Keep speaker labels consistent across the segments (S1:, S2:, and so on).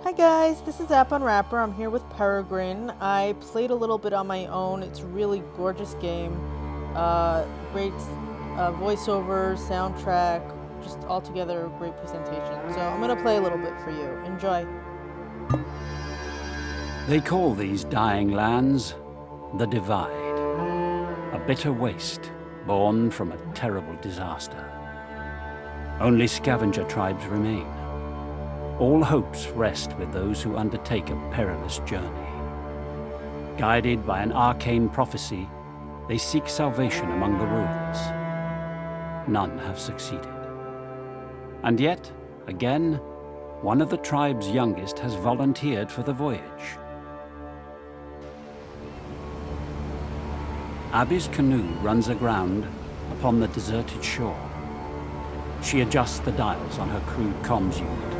S1: Hi guys, this is App Unwrapper. I'm here with Peregrin. I played a little bit on my own. It's a really gorgeous game. Great voiceover, soundtrack, just altogether a great presentation. So I'm gonna play a little bit for you. Enjoy.
S2: They call these dying lands the Divide, a bitter waste born from a terrible disaster. Only scavenger tribes remain. All hopes rest with those who undertake a perilous journey. Guided by an arcane prophecy, they seek salvation among the ruins. None have succeeded. And yet, again, one of the tribe's youngest has volunteered for the voyage. Abbi's canoe runs aground upon the deserted shore. She adjusts the dials on her crude comms unit.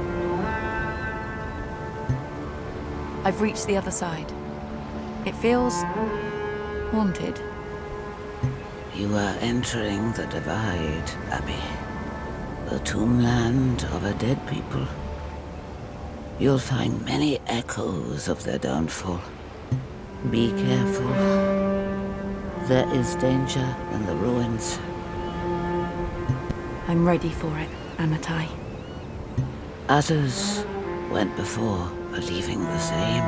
S3: I've reached the other side. It feels haunted.
S4: You are entering the Divide, Abbi. The tombland of a dead people. You'll find many echoes of their downfall. Be careful. There is danger in the ruins.
S3: I'm ready for it, Amatai.
S4: Others went before, believing the same.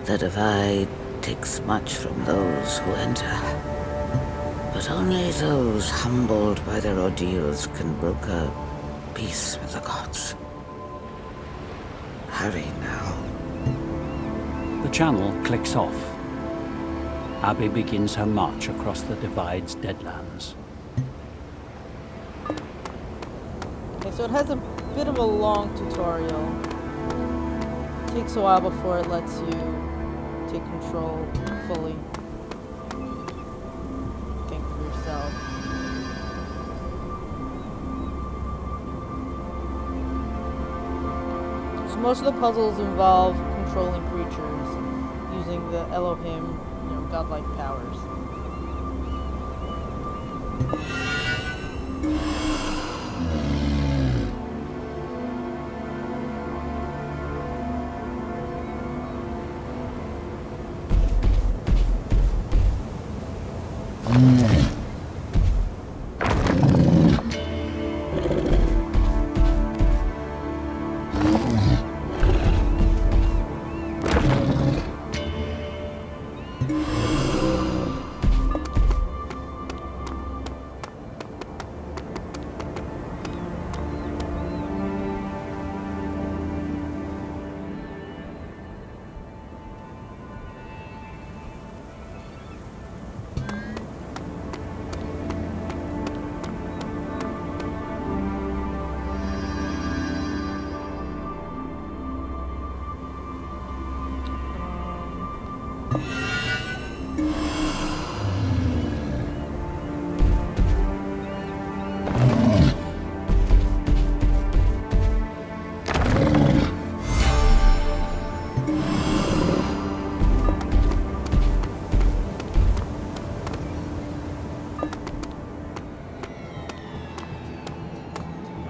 S4: The Divide takes much from those who enter. But only those humbled by their ordeals can broker peace with the gods. Hurry now.
S2: The channel clicks off. Abbi begins her march across the Divide's deadlands.
S1: Okay, so it has a bit of a long tutorial. It takes a while before it lets you take control fully. Think for yourself. So most of the puzzles involve controlling creatures using the Elohim, godlike powers.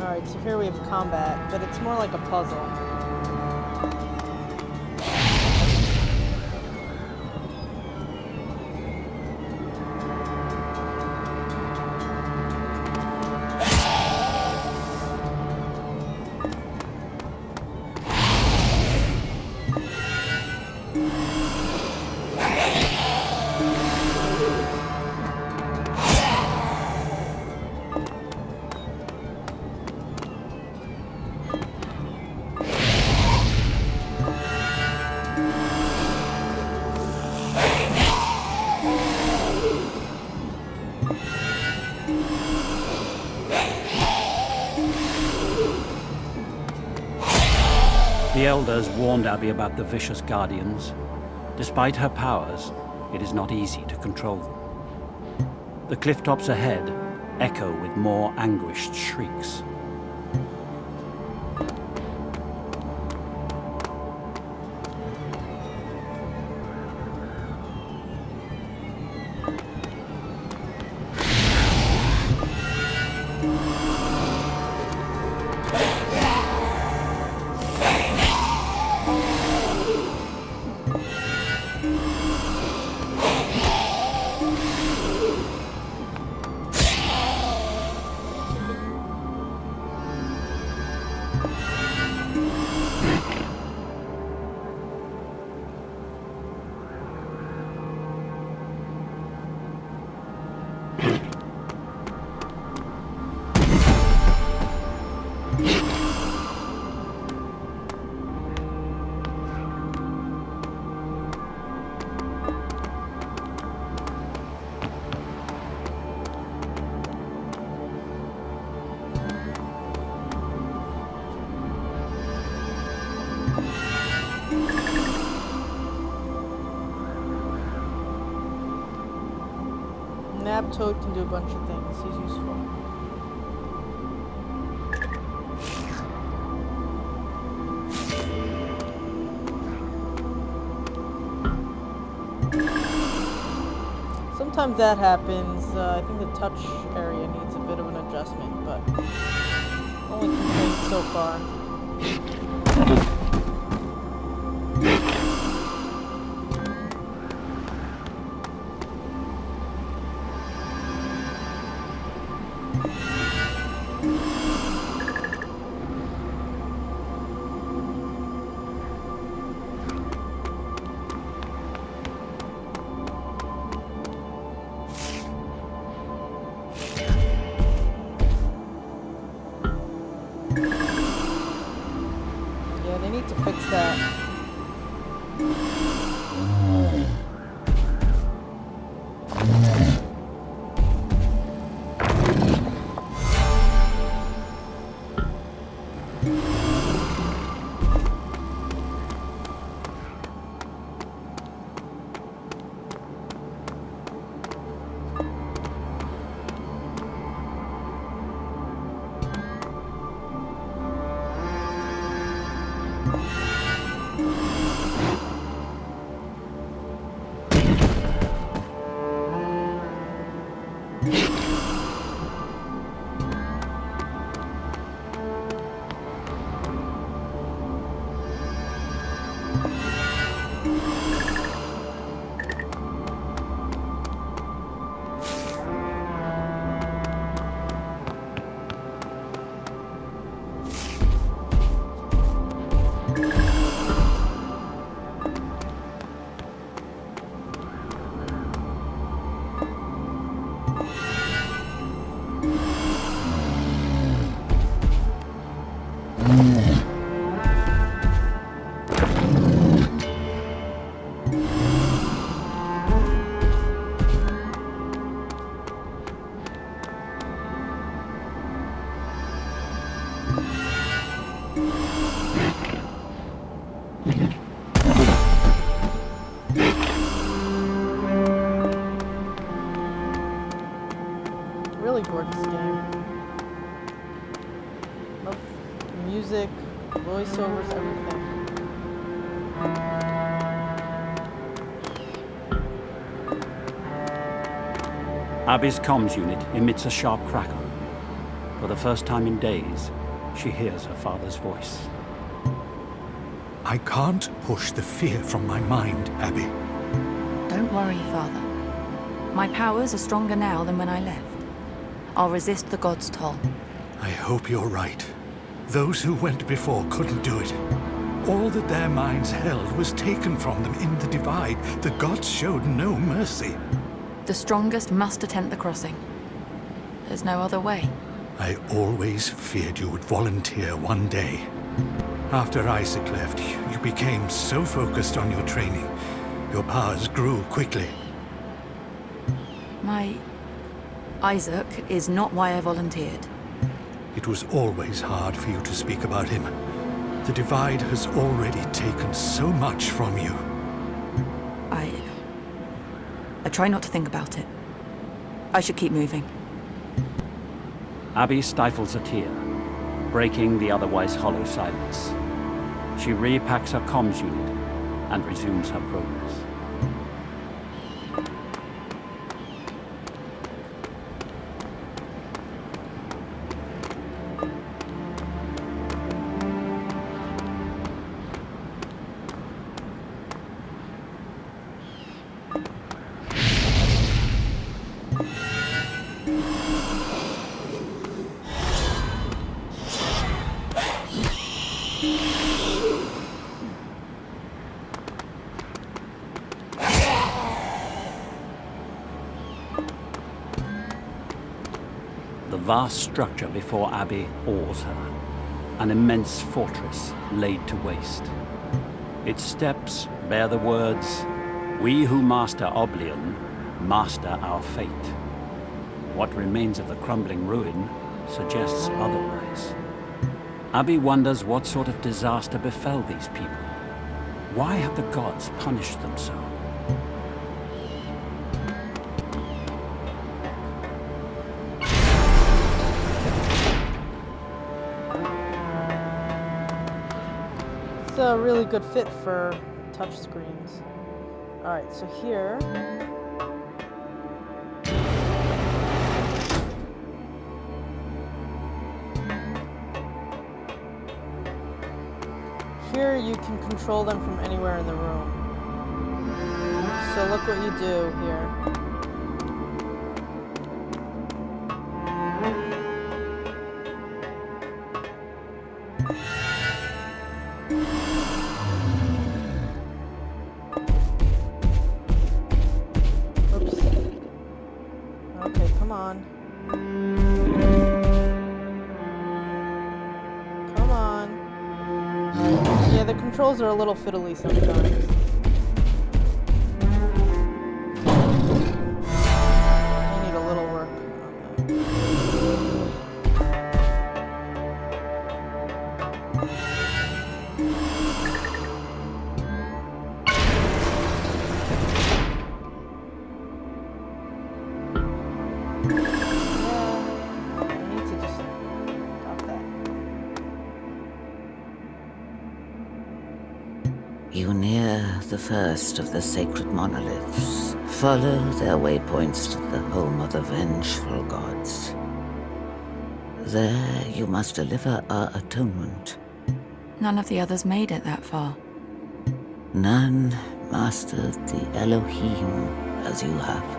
S1: Alright, so here we have combat, but it's more like a puzzle.
S2: The elders warned Abbi about the vicious guardians. Despite her powers, it is not easy to control them. The cliff tops ahead echo with more anguished shrieks.
S1: Ab Toad can do a bunch of things. He's useful. Sometimes that happens. I think the touch area needs a bit of an adjustment, but only complaints so far. Yeah, they need to fix that. Really gorgeous game. Love the music, voiceovers, everything.
S2: Abbi's comms unit emits a sharp crackle. For the first time in days, she hears her father's voice.
S5: I can't push the fear from my mind, Abbi.
S3: Don't worry, Father. My powers are stronger now than when I left. I'll resist the god's toll.
S5: I hope you're right. Those who went before couldn't do it. All that their minds held was taken from them in the Divide. The gods showed no mercy.
S3: The strongest must attempt the crossing. There's no other way.
S5: I always feared you would volunteer one day. After Isaac left, you became so focused on your training. Your powers grew quickly.
S3: My Isaac is not why I volunteered.
S5: It was always hard for you to speak about him. The Divide has already taken so much from you.
S3: I try not to think about it. I should keep moving.
S2: Abbi stifles a tear, breaking the otherwise hollow silence. She repacks her comms unit and resumes her progress. The vast structure before Abbi awes her, an immense fortress laid to waste. Its steps bear the words, "We who master Oblivion, master our fate." What remains of the crumbling ruin suggests otherwise. Abbi wonders what sort of disaster befell these people. Why have the gods punished them so?
S1: It's a really good fit for touch screens. Alright, so here... Here you can control them from anywhere in the room. So look what you do here. Oops. Okay, come on. Come on. Yeah, the controls are a little fiddly sometimes. I need a little work on that. Yeah, I need to just stop that.
S4: You near the first of the sacred monoliths. Follow their waypoints to the home of the vengeful gods. There you must deliver our atonement.
S3: None of the others made it that far.
S4: None mastered the Elohim as you have.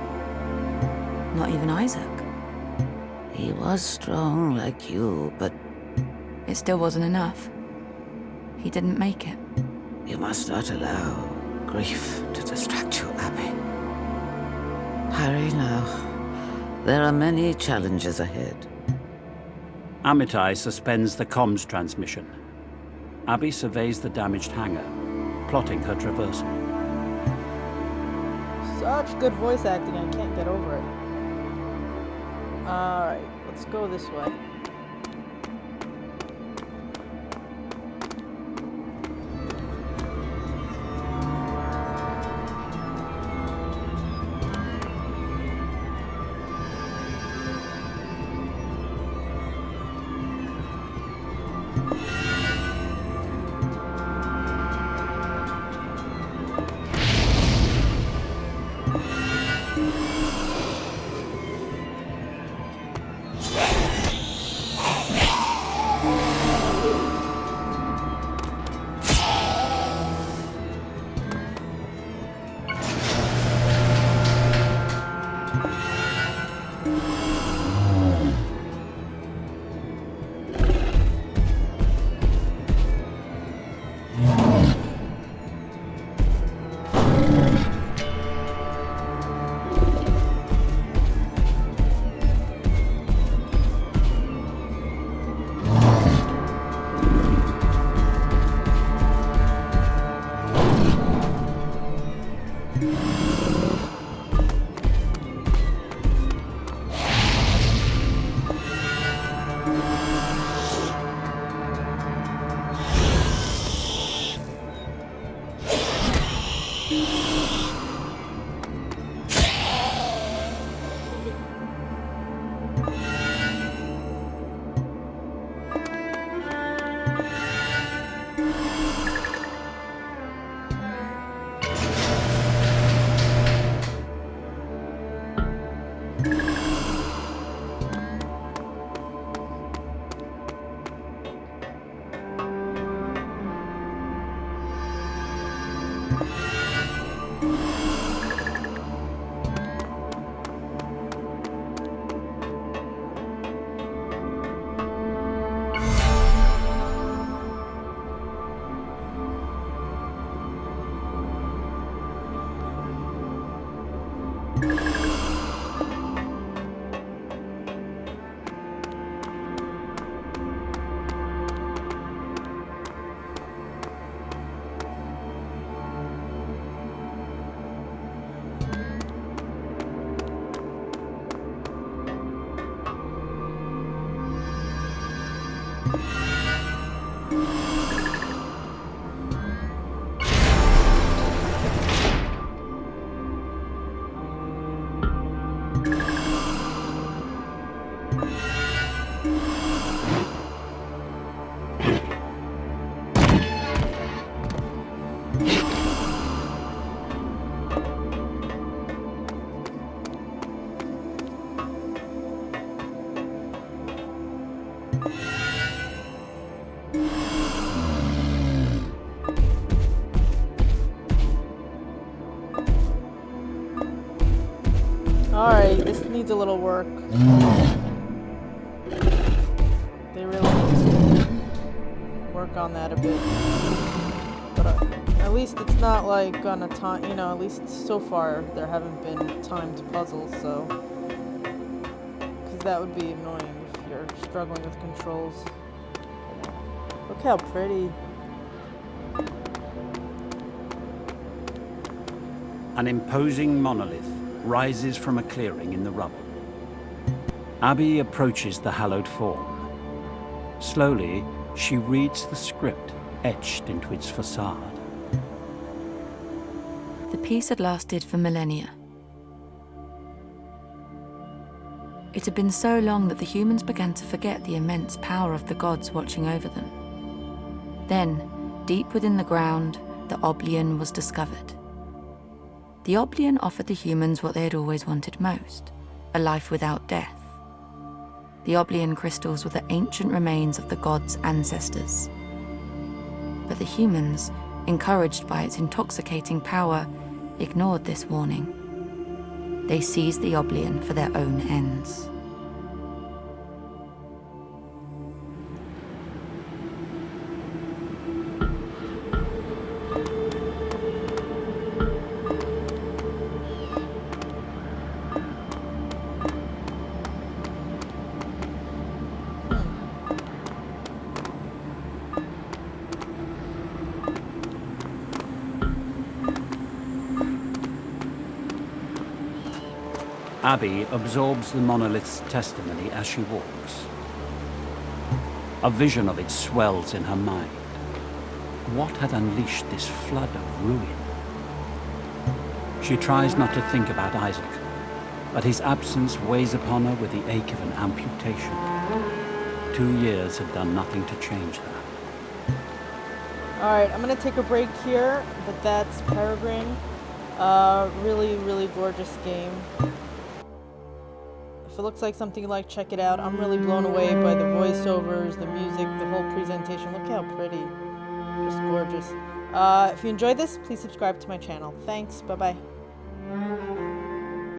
S3: Not even Isaac.
S4: He was strong like you, but
S3: It still wasn't enough. He didn't make it.
S4: you must not allow grief to distract you, Abbi. Hurry now. There are many challenges ahead.
S2: Amitai suspends the comms transmission. Abbi surveys the damaged hangar, plotting her traversal.
S1: Such good voice acting, I can't get over it. Alright, let's go this way. Alright, this needs a little work. They really need to work on that a bit. But at least it's not like on a time, you know, at least so far there haven't been timed puzzles, so. Because that would be annoying if you're struggling with controls. Look how pretty.
S2: An imposing monolith rises from a clearing in the rubble. Abbi approaches the hallowed form. Slowly, she reads the script etched into its facade.
S3: The peace had lasted for millennia. It had been so long that the humans began to forget the immense power of the gods watching over them. Then, deep within the ground, the Oblion was discovered. The Oblion offered the humans what they had always wanted most, a life without death. The Oblion crystals were the ancient remains of the gods' ancestors. But the humans, encouraged by its intoxicating power, ignored this warning. They seized the Oblion for their own ends.
S2: Abbi absorbs the monolith's testimony as she walks. A vision of it swells in her mind. What had unleashed this flood of ruin? She tries not to think about Isaac, but his absence weighs upon her with the ache of an amputation. 2 years have done nothing to change that.
S1: Alright, I'm gonna take a break here, but that's Peregrin. Really, really gorgeous game. If it looks like something you like, check it out. I'm really blown away by the voiceovers, the music, the whole presentation. Look how pretty. Just gorgeous. If you enjoyed this, please subscribe to my channel. Thanks. Bye-bye.